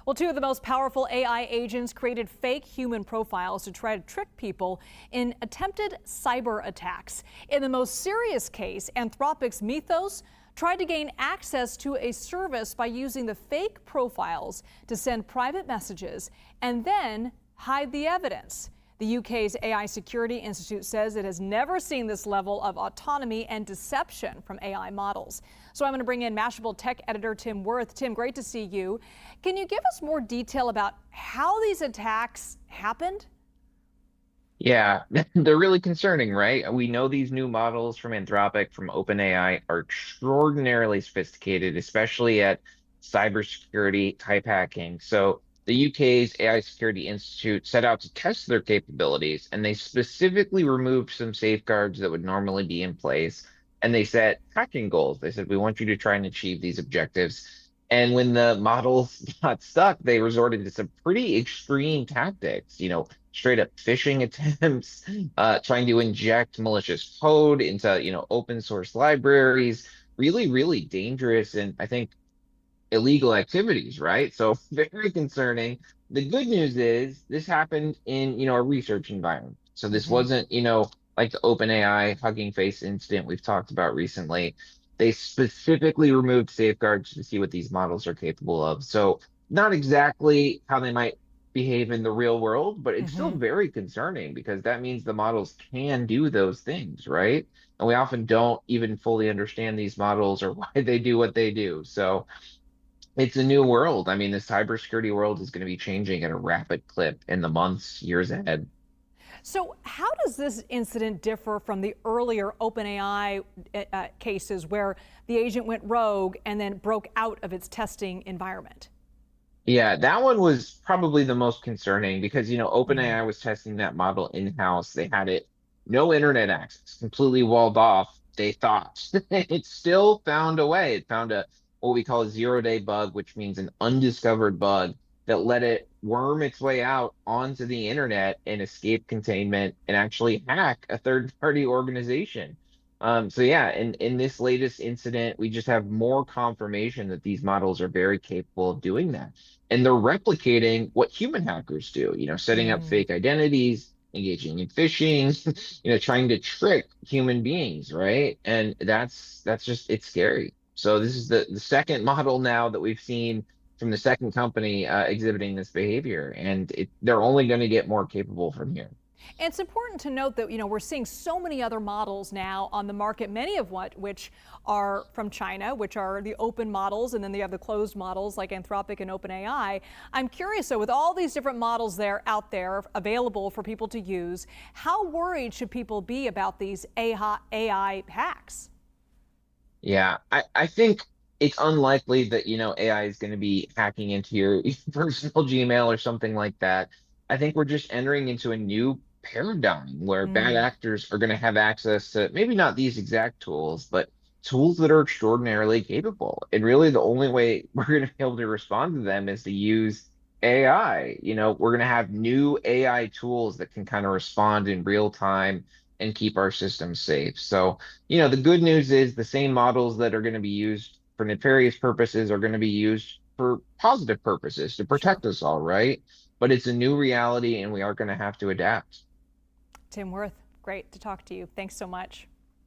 Well, two of the most powerful AI agents created fake human profiles to try to trick people in attempted cyber attacks. In the most serious case, Anthropic's Mythos tried to gain access to a service by using the fake profiles to send private messages and then hide the evidence. The UK's AI Security Institute says it has never seen this level of autonomy and deception from AI models. So I'm going to bring in Mashable tech editor Tim Werth. Tim, great to see you. Can you give us more detail about how these attacks happened? Yeah, they're really concerning, right? We know these new models from Anthropic, from OpenAI, are extraordinarily sophisticated, especially at cybersecurity type hacking. So the UK's AI Security Institute set out to test their capabilities, and they specifically removed some safeguards that would normally be in place. And they set hacking goals. They said, we want you to try and achieve these objectives. And when the models got stuck, they resorted to some pretty extreme tactics, straight up phishing attempts, trying to inject malicious code into, open source libraries, really, really dangerous and I think illegal activities, right? So very concerning. The good news is this happened in, a research environment. So this wasn't, like the OpenAI Hugging Face incident we've talked about recently. They specifically removed safeguards to see what these models are capable of. So not exactly how they might behave in the real world, but it's still very concerning because that means the models can do those things, right? And we often don't even fully understand these models or why they do what they do. So it's a new world. I mean, the cybersecurity world is going to be changing at a rapid clip in the months, years ahead. So how does this incident differ from the earlier OpenAI cases where the agent went rogue and then broke out of its testing environment? Yeah, that one was probably the most concerning because, OpenAI was testing that model in-house. They had it no internet access, completely walled off, they thought. It still found a way. It found a what we call a zero-day bug, which means an undiscovered bug that let it worm its way out onto the internet and escape containment and actually hack a third-party organization. So yeah, in this latest incident, we just have more confirmation that these models are very capable of doing that. And they're replicating what human hackers do, setting up fake identities, engaging in phishing, trying to trick human beings, right? And that's just it's scary. So this is the second model now that we've seen from the second company exhibiting this behavior, and they're only going to get more capable from here. And it's important to note that, we're seeing so many other models now on the market, many of which are from China, which are the open models, and then they have the closed models like Anthropic and OpenAI. I'm curious, so with all these different models there out there available for people to use, how worried should people be about these AI hacks? Yeah, I think it's unlikely that, AI is going to be hacking into your personal Gmail or something like that. I think we're just entering into a new paradigm where bad actors are going to have access to maybe not these exact tools, but tools that are extraordinarily capable. And really, the only way we're going to be able to respond to them is to use AI. We're going to have new AI tools that can kind of respond in real time and keep our systems safe. So, the good news is the same models that are going to be used for nefarious purposes are going to be used for positive purposes to Sure. protect us all, right? But it's a new reality and we are going to have to adapt. Tim Werth, great to talk to you. Thanks so much.